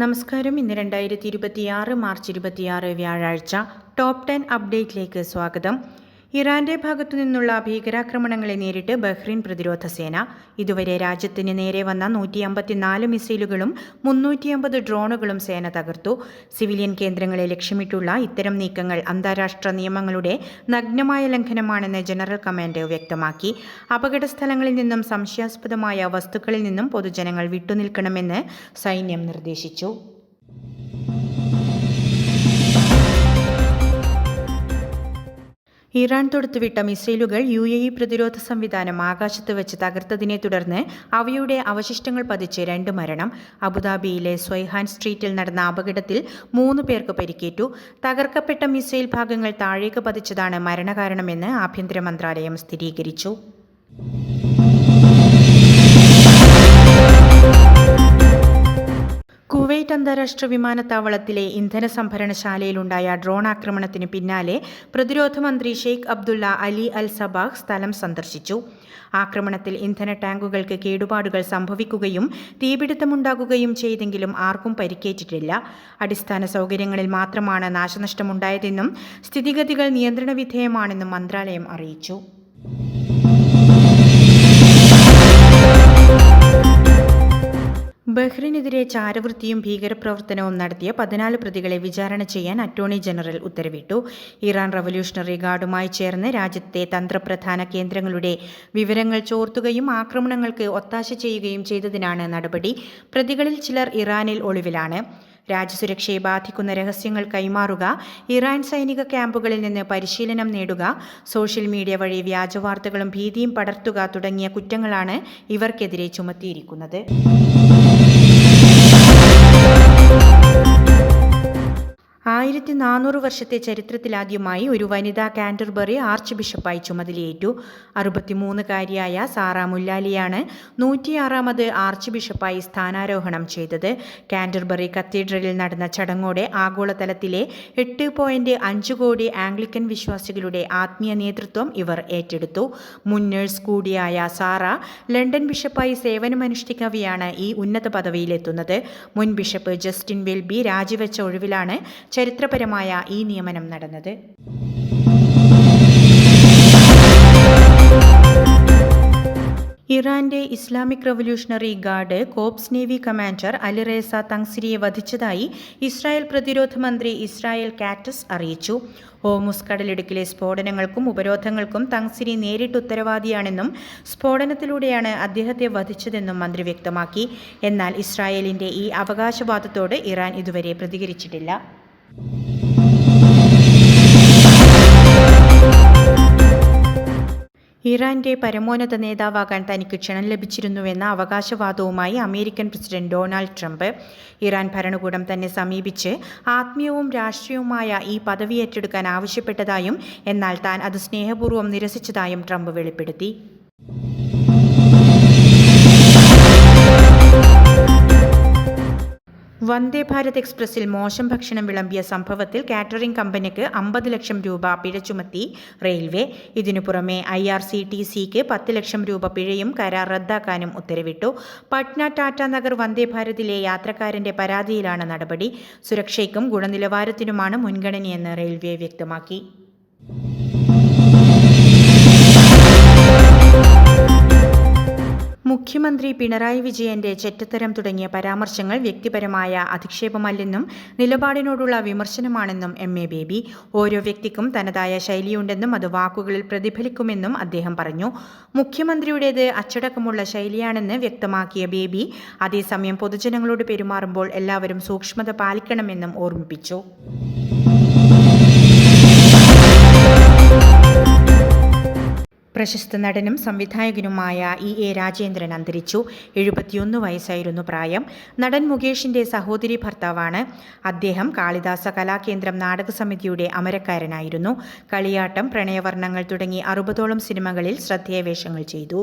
നമസ്കാരം. ഇന്ന് 2026 മാർച്ച് 26 വ്യാഴാഴ്ച. ടോപ്പ് 10 അപ്ഡേറ്റിലേക്ക് സ്വാഗതം. ഇറാന്റെ ഭാഗത്തു നിന്നുള്ള ഭീകരാക്രമണങ്ങളെ നേരിട്ട് ബഹ്റിൻ പ്രതിരോധ സേന. ഇതുവരെ രാജ്യത്തിന് നേരെ വന്ന 154 മിസൈലുകളും 350 ഡ്രോണുകളും സേന തകർത്തു. സിവിലിയൻ കേന്ദ്രങ്ങളെ ലക്ഷ്യമിട്ടുള്ള ഇത്തരം നീക്കങ്ങൾ അന്താരാഷ്ട്ര നിയമങ്ങളുടെ നഗ്നമായ ലംഘനമാണെന്ന് ജനറൽ കമാൻഡ് വ്യക്തമാക്കി. അപകട സ്ഥലങ്ങളിൽ നിന്നും സംശയാസ്പദമായ വസ്തുക്കളിൽ നിന്നും പൊതുജനങ്ങൾ വിട്ടുനിൽക്കണമെന്ന് സൈന്യം നിർദ്ദേശിച്ചു. ഇറാൻ തൊടുത്തുവിട്ട മിസൈലുകൾ UAE പ്രതിരോധ സംവിധാനം ആകാശത്ത് വെച്ച് തകർത്തതിനെ തുടർന്ന് അവയുടെ അവശിഷ്ടങ്ങൾ പതിച്ച് 2 മരണം. അബുദാബിയിലെ സ്വൈഹാൻ സ്ട്രീറ്റിൽ നടന്ന അപകടത്തിൽ 3 പേർക്ക് പരിക്കേറ്റു. തകർക്കപ്പെട്ട മിസൈൽ ഭാഗങ്ങൾ താഴേക്ക് പതിച്ചതാണ് മരണകാരണമെന്ന് ആഭ്യന്തര മന്ത്രാലയം സ്ഥിരീകരിച്ചു. കുവൈറ്റ് അന്താരാഷ്ട്ര വിമാനത്താവളത്തിലെ ഇന്ധന സംഭരണശാലയിലുണ്ടായ ഡ്രോൺ ആക്രമണത്തിന് പിന്നാലെ പ്രതിരോധ മന്ത്രി ഷെയ്ഖ് അബ്ദുള്ള അലി അൽ സബാഹ് സ്ഥലം സന്ദർശിച്ചു. ആക്രമണത്തിൽ ഇന്ധന ടാങ്കുകൾക്ക് കേടുപാടുകൾ സംഭവിക്കുകയും തീപിടുത്തമുണ്ടാകുകയും ചെയ്തെങ്കിലും ആർക്കും പരിക്കേറ്റിട്ടില്ല. അടിസ്ഥാന സൗകര്യങ്ങളിൽ മാത്രമാണ് നാശനഷ്ടമുണ്ടായതെന്നും സ്ഥിതിഗതികൾ നിയന്ത്രണ വിധേയമാണെന്നും മന്ത്രാലയം അറിയിച്ചു. ബഹ്റിനെതിരെ ചാരവൃത്തിയും ഭീകരപ്രവർത്തനവും നടത്തിയ 14 പ്രതികളെ വിചാരണ ചെയ്യാൻ അറ്റോർണി ജനറൽ ഉത്തരവിട്ടു. ഇറാൻ റവല്യൂഷണറി ഗാർഡുമായി ചേർന്ന് രാജ്യത്തെ തന്ത്രപ്രധാന കേന്ദ്രങ്ങളുടെ വിവരങ്ങൾ ചോർത്തുകയും ആക്രമണങ്ങൾക്ക് ഒത്താശ ചെയ്യുകയും ചെയ്തതിനാണ് നടപടി. പ്രതികളിൽ ചിലർ ഇറാനിൽ ഒളിവിലാണ്. രാജ്യസുരക്ഷയെ ബാധിക്കുന്ന രഹസ്യങ്ങൾ കൈമാറുക, ഇറാൻ സൈനിക ക്യാമ്പുകളിൽ നിന്ന് പരിശീലനം നേടുക, സോഷ്യൽ മീഡിയ വഴി വ്യാജവാർത്തകളും ഭീതിയും പടർത്തുക തുടങ്ങിയ കുറ്റങ്ങളാണ് ഇവർക്കെതിരെ ചുമത്തിയിരിക്കുന്നത്. 1400 വർഷത്തെ ചരിത്രത്തിലാദ്യമായി ഒരു വനിതാ കാൻറ്റർബറി ആർച്ച് ബിഷപ്പായി ചുമതലയേറ്റു. 63-കാരിയായ സാറ മുല്ലാലിയാണ് 106ാമത് ആർച്ച് ബിഷപ്പായി സ്ഥാനാരോഹണം ചെയ്തത്. കാൻറ്റർബറി കത്തീഡ്രലിൽ നടന്ന ചടങ്ങോടെ ആഗോളതലത്തിലെ 8.5 കോടി ആംഗ്ലിക്കൻ വിശ്വാസികളുടെ ആത്മീയ നേതൃത്വം ഇവർ ഏറ്റെടുത്തു. മുൻ നഴ്സ് കൂടിയായ സാറ ലണ്ടൻ ബിഷപ്പായി സേവനമനുഷ്ഠിക്കവെയാണ് ഈ ഉന്നത പദവിയിലെത്തുന്നത്. മുൻ ബിഷപ്പ് ജസ്റ്റിൻ വെൽബി രാജിവെച്ച ഒഴിവിലാണ് ചരിത്രപരമായ ഈ നിയമനം നടന്നത്. ഇറാന്റെ Islamic revolutionary guard corps navy commander Alireza തങ്സിരിയെ വധിച്ചതായി ഇസ്രായേൽ പ്രതിരോധ മന്ത്രി ഇസ്രായേൽ കാറ്റസ് അറിയിച്ചു. ഹോർമുസ് കടലിടുക്കിലെ സ്ഫോടനങ്ങൾക്കും ഉപരോധങ്ങൾക്കും തങ്സിരി നേരിട്ട് ഉത്തരവാദിയാണെന്നും സ്ഫോടനത്തിലൂടെയാണ് അദ്ദേഹത്തെ വധിച്ചതെന്നും മന്ത്രി വ്യക്തമാക്കി. എന്നാൽ ഇസ്രായേലിന്റെ ഈ അവകാശവാദത്തോട് ഇറാൻ ഇതുവരെ പ്രതികരിച്ചിട്ടില്ല. ഇറാന്റെ പരമോന്നത നേതാവാകാൻ തനിക്ക് ക്ഷണം ലഭിച്ചിരുന്നുവെന്ന അവകാശവാദവുമായി American president Donald Trump. Iran ഭരണകൂടം തന്നെ സമീപിച്ച് ആത്മീയവും രാഷ്ട്രീയവുമായ ഈ പദവി ഏറ്റെടുക്കാൻ ആവശ്യപ്പെട്ടതായും എന്നാൽ താൻ അത് സ്നേഹപൂർവ്വം നിരസിച്ചതായും ട്രംപ് വെളിപ്പെടുത്തി. വന്ദേ ഭാരത് എക്സ്പ്രസിൽ മോശം ഭക്ഷണം വിളമ്പിയ സംഭവത്തിൽ കാറ്ററിംഗ് കമ്പനിക്ക് 50 ലക്ഷം രൂപ പിഴ ചുമത്തി റെയിൽവേ. ഇതിനു പുറമെ IRCTCക്ക് 10 ലക്ഷം രൂപ പിഴയും കരാർ റദ്ദാക്കാനും ഉത്തരവിട്ടു. പട്ന ടാറ്റ നഗർ വന്ദേ ഭാരതിലെ യാത്രക്കാരന്റെ പരാതിയിലാണ് നടപടി. സുരക്ഷയ്ക്കും ഗുണനിലവാരത്തിനുമാണ് മുൻഗണനയെന്ന് റെയിൽവേ വ്യക്തമാക്കി. മുഖ്യമന്ത്രി പിണറായി വിജയന്റെ ചെറ്റത്തരം തുടങ്ങിയ പരാമർശങ്ങൾ വ്യക്തിപരമായ അധിക്ഷേപമല്ലെന്നും നിലപാടിനോടുള്ള വിമർശനമാണെന്നും MA ബേബി. ഓരോ വ്യക്തിക്കും തനതായ ശൈലിയുണ്ടെന്നും അത് വാക്കുകളിൽ പ്രതിഫലിക്കുമെന്നും അദ്ദേഹം പറഞ്ഞു. മുഖ്യമന്ത്രിയുടേത് അച്ചടക്കമുള്ള ശൈലിയാണെന്ന് വ്യക്തമാക്കിയ ബേബി അതേസമയം പൊതുജനങ്ങളോട് പെരുമാറുമ്പോൾ എല്ലാവരും സൂക്ഷ്മത പാലിക്കണമെന്നും ഓർമ്മിപ്പിച്ചു. പ്രശസ്ത നടനും സംവിധായകനുമായ EA രാജേന്ദ്രൻ അന്തരിച്ചു. 71 വയസ്സായിരുന്നു പ്രായം. നടൻ മുകേഷിന്റെ സഹോദരി ഭർത്താവാണ് അദ്ദേഹം. കാളിദാസ കലാകേന്ദ്രം നാടകസമിതിയുടെ അമരക്കാരനായിരുന്നു. കളിയാട്ടം, പ്രണയവർണ്ണങ്ങൾ തുടങ്ങി 60ഓളം സിനിമകളിൽ ശ്രദ്ധേയ വേഷങ്ങൾ ചെയ്തു.